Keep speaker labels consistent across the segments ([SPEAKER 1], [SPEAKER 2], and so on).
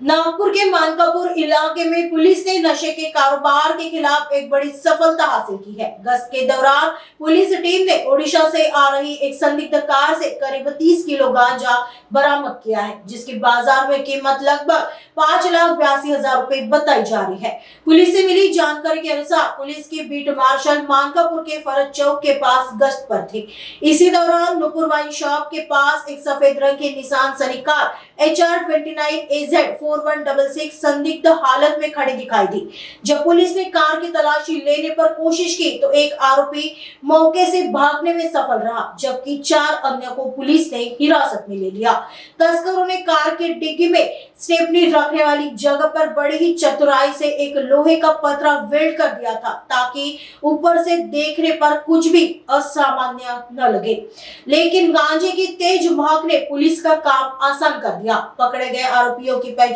[SPEAKER 1] नागपुर के मानकापुर इलाके में पुलिस ने नशे के कारोबार के खिलाफ एक बड़ी सफलता हासिल की है। गश्त के दौरान पुलिस टीम ने ओडिशा से आ रही एक संदिग्ध कार से करीब 30 किलो गांजा बरामद किया है, जिसकी बाजार में कीमत लगभग 5,82,000 रुपए बताई जा रही है। पुलिस से मिली जानकारी के अनुसार पुलिस के बीट मार्शल मानकापुर के फरज चौक के पास गश्त पर थे। इसी दौरान नुपुर वाइन शॉप के पास एक सफेद रंग की निसान सनी कार HR29AZ 4166 संदिग्ध हालत में खड़ी दिखाई दी। जब पुलिस ने कार की तलाशी लेने पर कोशिश की तो एक आरोपी मौके से भागने में सफल रहा, जबकि 4 अन्य को पुलिस ने हिरासत में ले लिया। तस्करों ने कार के डिग्गी में स्टेपनी रखने वाली जगह पर बड़ी ही चतुराई से एक लोहे का पतरा वेल्ड कर दिया था, ताकि ऊपर से देखने पर कुछ भी असामान्य न लगे। लेकिन गांजे की तेज महक ने पुलिस का काम आसान कर दिया। पकड़े गए आरोपियों की पहचान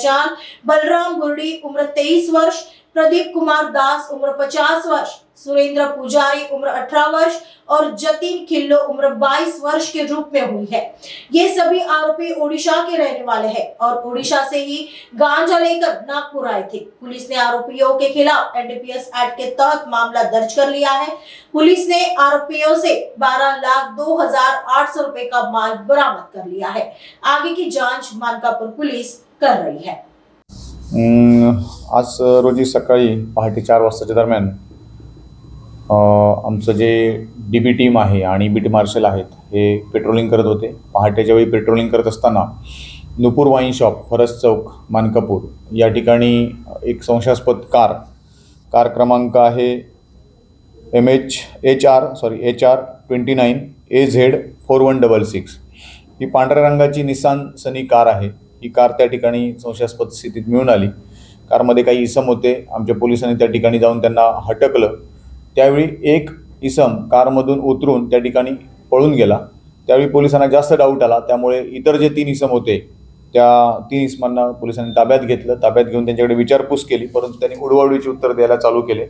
[SPEAKER 1] बलराम गुरडी उम्र 23 वर्ष, प्रदीप कुमार दास उम्र 50 वर्ष, सुरेंद्र पुजारी उम्र 18 वर्ष और जतिन खिल्लो उम्र 22 वर्ष के रूप में हुई है। ये सभी आरोपी ओडिशा के रहने वाले हैं और ओडिशा से ही गांजा लेकर नागपुर आए थे। पुलिस ने आरोपियों के खिलाफ NDPS एक्ट के तहत मामला दर्ज कर लिया है। पुलिस ने आरोपियों से 12,02,800 रुपए का माल बरामद कर लिया है। आगे की जांच मानकापुर पुलिस कर रही है।
[SPEAKER 2] आज रोजी सकाळी पहाटे 4 वाजताच्या दरम्यान आमचं जे DB टीम आहे आणि बीट मार्शल आहेत हे पेट्रोलिंग करत होते। पहाटेच्या वेळी पेट्रोलिंग करत असताना नुपुर वाईन शॉप फरज चौक मानकापूर या ठिकाणी एक संशयास्पद कार क्रमांक आहे HR29AZ 4166 ही पांढऱ्या रंगाची निसान सनी कार आहे। ही कार त्या ठिकाणी संशयास्पद स्थितीत मिळून आली। कारमध्ये काही इसम होते। आमच्या पोलिसांनी त्या ठिकाणी जाऊन त्यांना हटकलं। त्यावेळी एक इसम कारमधून उतरून त्या ठिकाणी पळून गेला। त्यावेळी पोलिसांना जास्त डाऊट आला, त्यामुळे इतर जे 3 इसम होते त्या 3 इसमांना पोलिसांनी ताब्यात घेतलं। ताब्यात घेऊन त्यांच्याकडे विचारपूस केली, परंतु त्यांनी उडवाउडवीची उत्तर द्यायला चालू केले।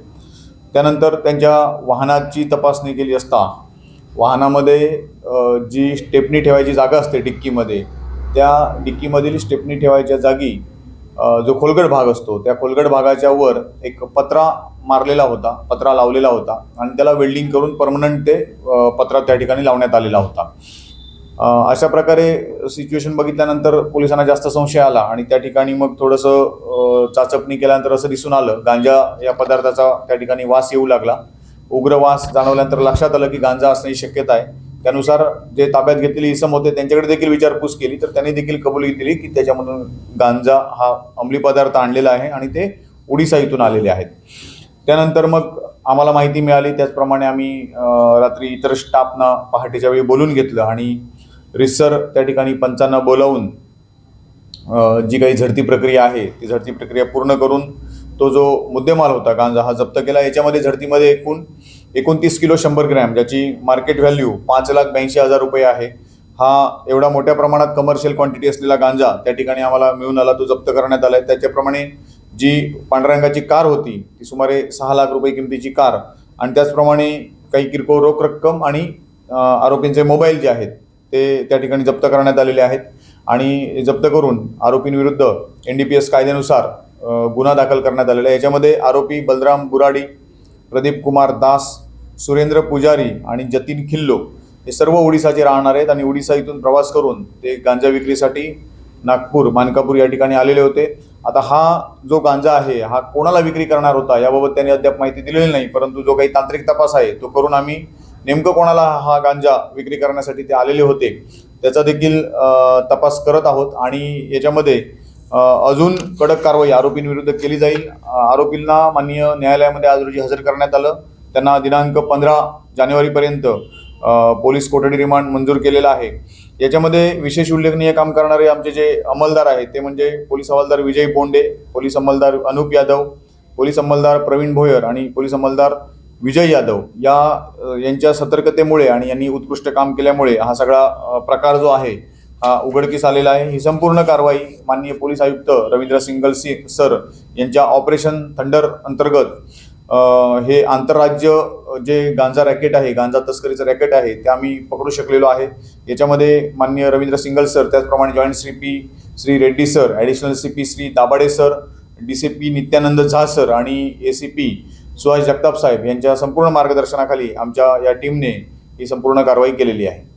[SPEAKER 2] त्यानंतर त्यांच्या वाहनाची तपासणी केली असता वाहनामध्ये जी स्टेपनी ठेवायची जागा असते डिक्कीमध्ये, त्या डिक्कीमधील स्टेपनी ठेवायच्या जागी जो खोलगट भाग असतो त्या खोलगट भागाच्या वर एक पत्रा लावलेला होता आणि त्याला वेल्डिंग करून परमनंट ते पत्रा त्या ठिकाणी लावण्यात आलेला होता। अशा प्रकारे सिच्युएशन बघितल्यानंतर पोलिसांना जास्त संशय आला आणि त्या ठिकाणी मग थोडंसं चाचपणी केल्यानंतर असं दिसून आलं गांजा या पदार्थाचा त्या ठिकाणी वास येऊ लागला। उग्र वास जाणवल्यानंतर लक्षात आलं की गांजा असण्याची शक्यता आहे। त्यानुसार जे ताब्यात घेतलेले इसम होते त्यांच्याकडे देखील विचारपूस केली, तर त्यांनी देखील कबुली दिली की त्याच्यामधून गांजा हा अंमली पदार्थ आणलेला आहे आणि ते ओडिशा इथून आलेले आहेत। त्यानंतर मग आम्हाला माहिती मिळाली, त्याचप्रमाणे आम्ही रात्री इतर स्टाफना पहाटेच्या वेळी बोलून घेतलं आणि रिसर त्या ठिकाणी पंचांना बोलावून जी काही झडती प्रक्रिया आहे ती झडती प्रक्रिया पूर्ण करून तो जो मुद्देमाल होता गांजा हा जप्त केला। याच्यामध्ये झडतीमध्ये एकूण 29 किलो 100 ग्रॅम ज्याची मार्केट व्हॅल्यू 5,82,000 रुपये आहे। हा एवढा मोठ्या प्रमाणात कमर्शियल क्वांटिटी असलेला गांजा त्या ठिकाणी आम्हाला मिळून आला, तो जप्त करण्यात आला आहे। त्याच्याप्रमाणे जी पांढऱ्या रंगाची कार होती ती सुमारे 6 लाख रुपये किमतीची कार आणि त्याचप्रमाणे काही किरकोळ रोख रक्कम आणि आरोपींचे मोबाईल जे आहेत ते त्या ठिकाणी जप्त करण्यात आलेले आहेत आणि जप्त करून आरोपींविरुद्ध NDPS कायद्यानुसार गुन्हा दाखल करण्यात आलेला आहे। याच्यामध्ये आरोपी बलराम गुराडी, प्रदीप कुमार दास, सुरेंद्र पुजारी आणि जतिन खिल्लो हे सर्व ओडिसाचे राहणार आहेत आणि ओडिसा इथून प्रवास करून ते गांजा विक्रीसाठी नागपूर मानकापूर या ठिकाणी आलेले होते। आता हा जो गांजा आहे हा कोणाला विक्री करणार होता याबाबत त्यांनी अद्याप माहिती दिलेली नाही, परंतु जो काही तांत्रिक तपास आहे तो करून आम्ही नेमकं कोणाला हा गांजा विक्री करण्यासाठी ते आलेले होते त्याचा देखील तपास करत आहोत आणि याच्यामध्ये अजून कडक कारवाई आरोपींविरुद्ध केली जाईल। आरोपींना माननीय न्यायालयामध्ये आज रोजी हजर करण्यात आलं। त्यांना दिनांक 15 जानेवारीपर्यंत पोलीस कोठडी रिमांड मंजूर केलेला आहे। याच्यामध्ये विशेष उल्लेखनीय काम करणारे आमचे जे अंमलदार आहेत ते म्हणजे पोलीस हवालदार विजय बोंडे, पोलीस अंमलदार अनूप यादव, पोलीस अंमलदार प्रवीण भोयर आणि पोलीस अंमलदार विजय यादव यांच्या सतर्कतेमुळे आणि यांनी उत्कृष्ट काम केल्यामुळे हा सगळा प्रकार जो आहे हा उघडकीस आलेला आहे। ही संपूर्ण कारवाई माननीय पोलीस आयुक्त रवींद्र सिंगल सर यांच्या ऑपरेशन थंडर अंतर्गत हे आंतरराज्य जे गांजा रॅकेट आहे, गांजा तस्करीचं रॅकेट आहे ते आम्ही पकडू शकलेलो आहे. याच्यामध्ये माननीय रवींद्र सिंगल सर, त्याचप्रमाणे joint CP Shri Reddy sir, additional CP Shri Dabhade sir, DCP Nityanand झा सर आणि ACP सुहास जगताप साहेब यांच्या संपूर्ण मार्गदर्शनाखाली आमच्या या टीमने ही संपूर्ण कारवाई केलेली आहे.